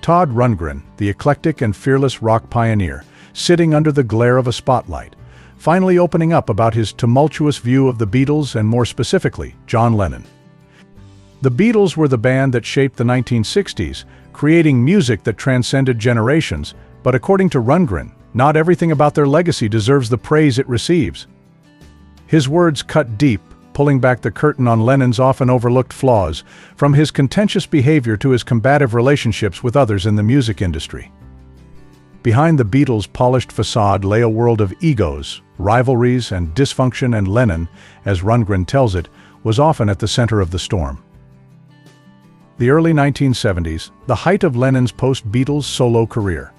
Todd Rundgren, the eclectic and fearless rock pioneer, sitting under the glare of a spotlight, finally opening up about his tumultuous view of the Beatles and, more specifically, John Lennon. The Beatles were the band that shaped the 1960s, creating music that transcended generations, but according to Rundgren, not everything about their legacy deserves the praise it receives. His words cut deep, pulling back the curtain on Lennon's often overlooked flaws, from his contentious behavior to his combative relationships with others in the music industry. Behind the Beatles' polished facade lay a world of egos, rivalries, and dysfunction, and Lennon, as Rundgren tells it, was often at the center of the storm. The early 1970s, the height of Lennon's post-Beatles solo career.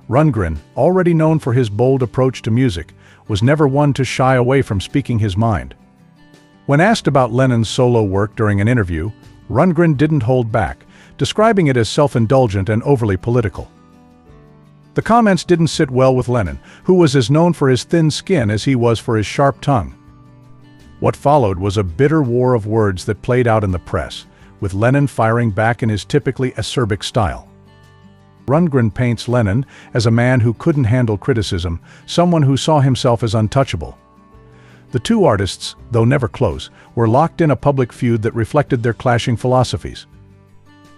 Rundgren, already known for his bold approach to music, was never one to shy away from speaking his mind. When asked about Lennon's solo work during an interview, Rundgren didn't hold back, describing it as self-indulgent and overly political. The comments didn't sit well with Lennon, who was as known for his thin skin as he was for his sharp tongue. What followed was a bitter war of words that played out in the press, with Lennon firing back in his typically acerbic style. Rundgren paints Lennon as a man who couldn't handle criticism, someone who saw himself as untouchable. The two artists, though never close, were locked in a public feud that reflected their clashing philosophies.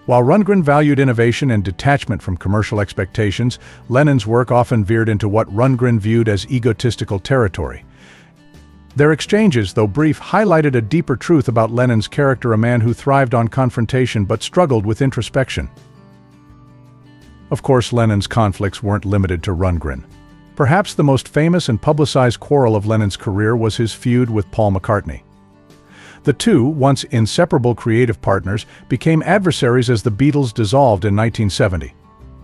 While Rundgren valued innovation and detachment from commercial expectations, Lennon's work often veered into what Rundgren viewed as egotistical territory. Their exchanges, though brief, highlighted a deeper truth about Lennon's character, a man who thrived on confrontation but struggled with introspection. Of course, Lennon's conflicts weren't limited to Rundgren. Perhaps the most famous and publicized quarrel of Lennon's career was his feud with Paul McCartney. The two, once inseparable creative partners, became adversaries as the Beatles dissolved in 1970.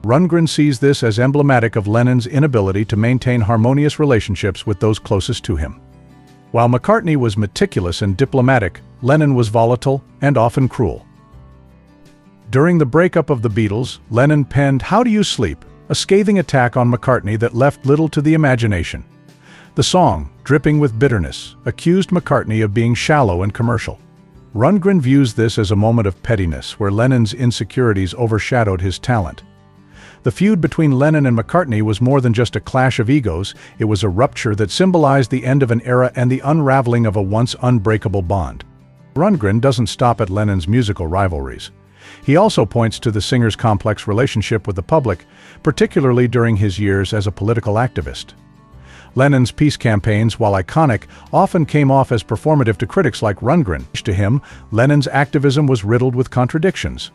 Rundgren sees this as emblematic of Lennon's inability to maintain harmonious relationships with those closest to him. While McCartney was meticulous and diplomatic, Lennon was volatile and often cruel. During the breakup of the Beatles, Lennon penned "How Do You Sleep?", a scathing attack on McCartney that left little to the imagination. The song, dripping with bitterness, accused McCartney of being shallow and commercial. Rundgren views this as a moment of pettiness where Lennon's insecurities overshadowed his talent. The feud between Lennon and McCartney was more than just a clash of egos, it was a rupture that symbolized the end of an era and the unraveling of a once unbreakable bond. Rundgren doesn't stop at Lennon's musical rivalries. He also points to the singer's complex relationship with the public, particularly during his years as a political activist. Lennon's peace campaigns, while iconic, often came off as performative to critics like Rundgren. To him, Lennon's activism was riddled with contradictions.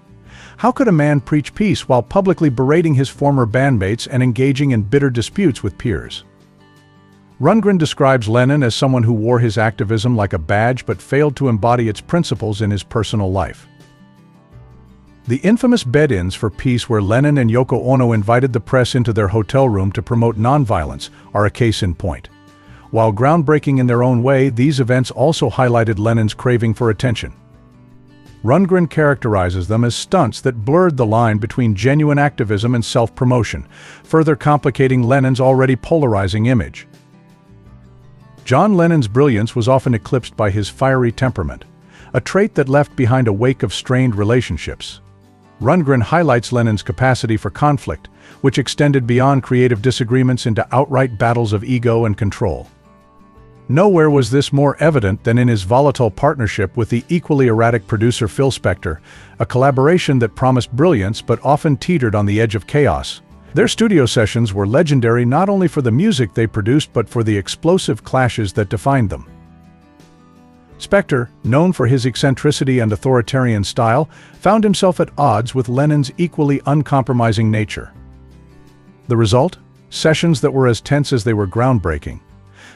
How could a man preach peace while publicly berating his former bandmates and engaging in bitter disputes with peers? Rundgren describes Lennon as someone who wore his activism like a badge but failed to embody its principles in his personal life. The infamous bed-ins for peace where Lennon and Yoko Ono invited the press into their hotel room to promote nonviolence are a case in point. While groundbreaking in their own way, these events also highlighted Lennon's craving for attention. Rundgren characterizes them as stunts that blurred the line between genuine activism and self-promotion, further complicating Lennon's already polarizing image. John Lennon's brilliance was often eclipsed by his fiery temperament, a trait that left behind a wake of strained relationships. Rundgren highlights Lennon's capacity for conflict, which extended beyond creative disagreements into outright battles of ego and control. Nowhere was this more evident than in his Volatile partnership with the equally erratic producer Phil Spector, a collaboration that promised brilliance but often teetered on the edge of chaos. Their studio sessions were legendary not only for the music they produced but for the explosive clashes that defined them. Spector, known for his eccentricity and authoritarian style, found himself at odds with Lennon's equally uncompromising nature. The result? Sessions that were as tense as they were groundbreaking.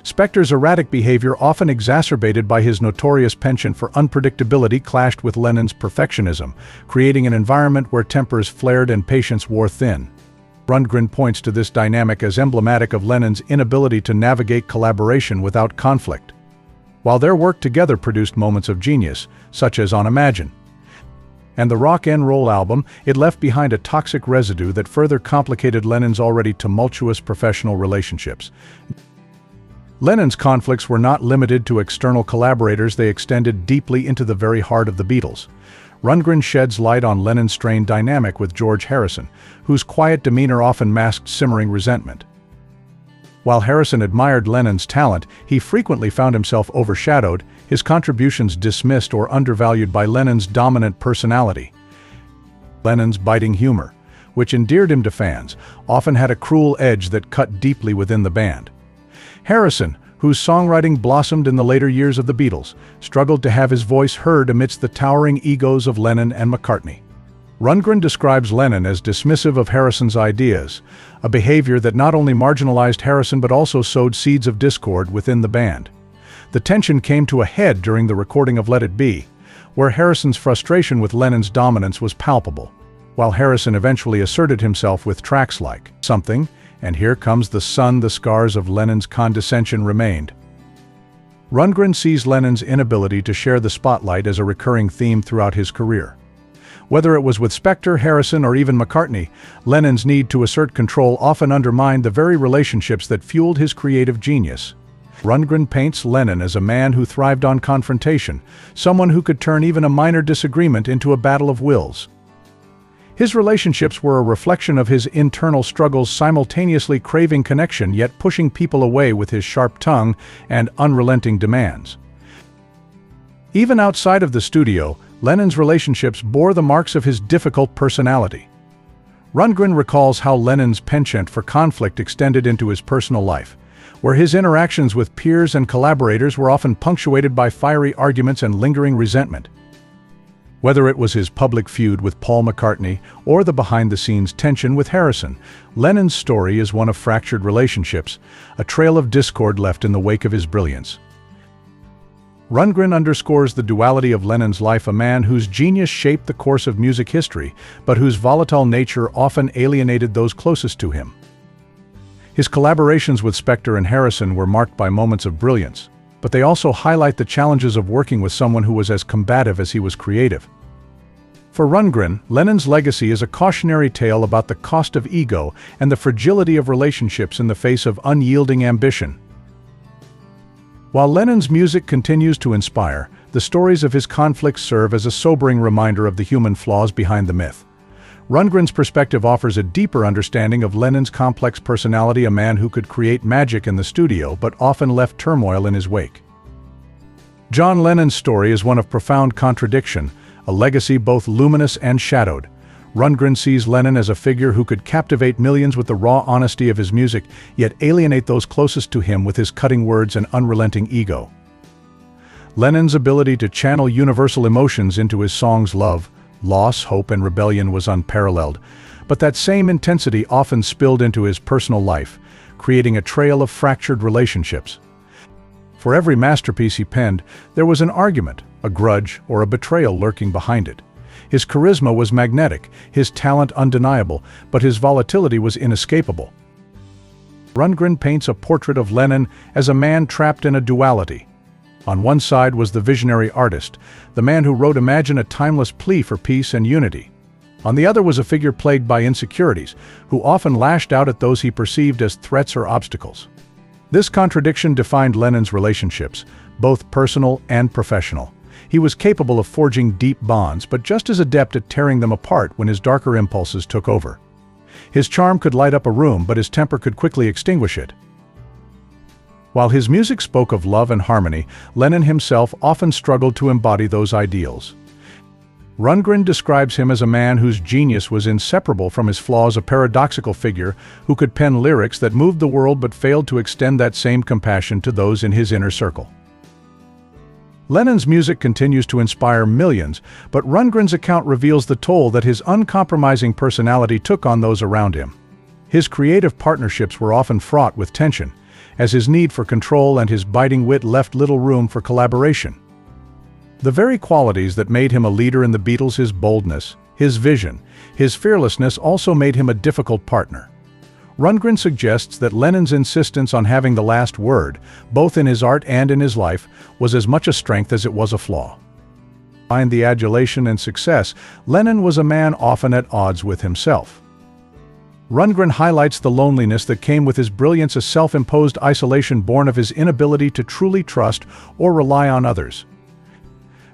Spector's erratic behavior, often exacerbated by his notorious penchant for unpredictability, clashed with Lennon's perfectionism, creating an environment where tempers flared and patience wore thin. Rundgren points to this dynamic as emblematic of Lennon's inability to navigate collaboration without conflict. While their work together produced moments of genius, such as on Imagine and the rock and roll album, it left behind a toxic residue that further complicated Lennon's already tumultuous professional relationships. Lennon's conflicts were not limited to external collaborators, they extended deeply into the very heart of the Beatles. Rundgren sheds light on Lennon's strained dynamic with George Harrison, whose quiet demeanor often masked simmering resentment. While Harrison admired Lennon's talent, he frequently found himself overshadowed, his contributions dismissed or undervalued by Lennon's dominant personality. Lennon's biting humor, which endeared him to fans, often had a cruel edge that cut deeply within the band. Harrison, whose songwriting blossomed in the later years of the Beatles, struggled to have his voice heard amidst the towering egos of Lennon and McCartney. Rundgren describes Lennon as dismissive of Harrison's ideas, a behavior that not only marginalized Harrison but also sowed seeds of discord within the band. The tension came to a head during the recording of Let It Be, where Harrison's frustration with Lennon's dominance was palpable, while Harrison eventually asserted himself with tracks like Something, and Here Comes the Sun. The scars of Lennon's condescension remained. Rundgren sees Lennon's inability to share the spotlight as a recurring theme throughout his career. Whether it was with Spector, Harrison, or even McCartney, Lennon's need to assert control often undermined the very relationships that fueled his creative genius. Rundgren paints Lennon as a man who thrived on confrontation, someone who could turn even a minor disagreement into a battle of wills. His relationships were a reflection of his internal struggles, simultaneously craving connection yet pushing people away with his sharp tongue and unrelenting demands. Even outside of the studio, Lennon's relationships bore the marks of his difficult personality. Rundgren recalls how Lennon's penchant for conflict extended into his personal life, where his interactions with peers and collaborators were often punctuated by fiery arguments and lingering resentment. Whether it was his public feud with Paul McCartney or the behind-the-scenes tension with Harrison, Lennon's story is one of fractured relationships, a trail of discord left in the wake of his brilliance. Rundgren underscores the duality of Lennon's life, a man whose genius shaped the course of music history, but whose volatile nature often alienated those closest to him. His collaborations with Spector and Harrison were marked by moments of brilliance, but they also highlight the challenges of working with someone who was as combative as he was creative. For Rundgren, Lennon's legacy is a cautionary tale about the cost of ego and the fragility of relationships in the face of unyielding ambition. While Lennon's music continues to inspire, the stories of his conflicts serve as a sobering reminder of the human flaws behind the myth. Rundgren's perspective offers a deeper understanding of Lennon's complex personality, a man who could create magic in the studio but often left turmoil in his wake. John Lennon's story is one of profound contradiction, a legacy both luminous and shadowed. Rundgren sees Lennon as a figure who could captivate millions with the raw honesty of his music, yet alienate those closest to him with his cutting words and unrelenting ego. Lennon's ability to channel universal emotions into his songs love, loss, hope, and rebellion was unparalleled, but that same intensity often spilled into his personal life, creating a trail of fractured relationships. For every masterpiece he penned, there was an argument, a grudge, or a betrayal lurking behind it. His charisma was magnetic, his talent undeniable, but his volatility was inescapable. Rundgren paints a portrait of Lennon as a man trapped in a duality. On one side was the visionary artist, the man who wrote Imagine, a timeless plea for peace and unity. On the other was a figure plagued by insecurities, who often lashed out at those he perceived as threats or obstacles. This contradiction defined Lennon's relationships, both personal and professional. He was capable of forging deep bonds, but just as adept at tearing them apart when his darker impulses took over. His charm could light up a room, but his temper could quickly extinguish it. While his music spoke of love and harmony, Lennon himself often struggled to embody those ideals. Rundgren describes him as a man whose genius was inseparable from his flaws, a paradoxical figure who could pen lyrics that moved the world but failed to extend that same compassion to those in his inner circle. Lennon's music continues to inspire millions, but Rundgren's account reveals the toll that his uncompromising personality took on those around him. His creative partnerships were often fraught with tension, as his need for control and his biting wit left little room for collaboration. The very qualities that made him a leader in the Beatles, his boldness, his vision, his fearlessness, also made him a difficult partner. Rundgren suggests that Lennon's insistence on having the last word, both in his art and in his life, was as much a strength as it was a flaw. Behind the adulation and success, Lennon was a man often at odds with himself. Rundgren highlights the loneliness that came with his brilliance, a self-imposed isolation born of his inability to truly trust or rely on others.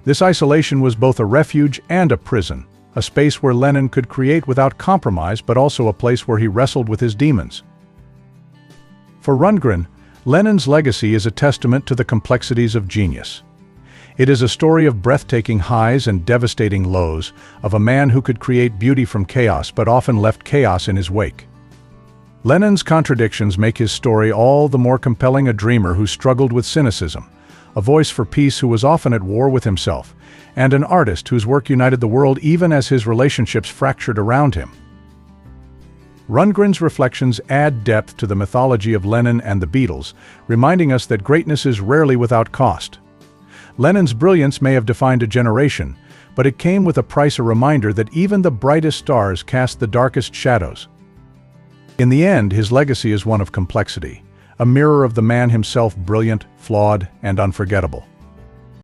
This isolation was both a refuge and a prison, a space where Lennon could create without compromise, but also a place where he wrestled with his demons. For Rundgren, Lennon's legacy is a testament to the complexities of genius. It is a story of breathtaking highs and devastating lows, of a man who could create beauty from chaos but often left chaos in his wake. Lennon's contradictions make his story all the more compelling: a dreamer who struggled with cynicism, a voice for peace who was often at war with himself, and an artist whose work united the world even as his relationships fractured around him. Rundgren's reflections add depth to the mythology of Lennon and the Beatles, reminding us that greatness is rarely without cost. Lennon's brilliance may have defined a generation, but it came with a price: a reminder that even the brightest stars cast the darkest shadows. In the end, his legacy is one of complexity, a mirror of the man himself: brilliant, flawed, and unforgettable.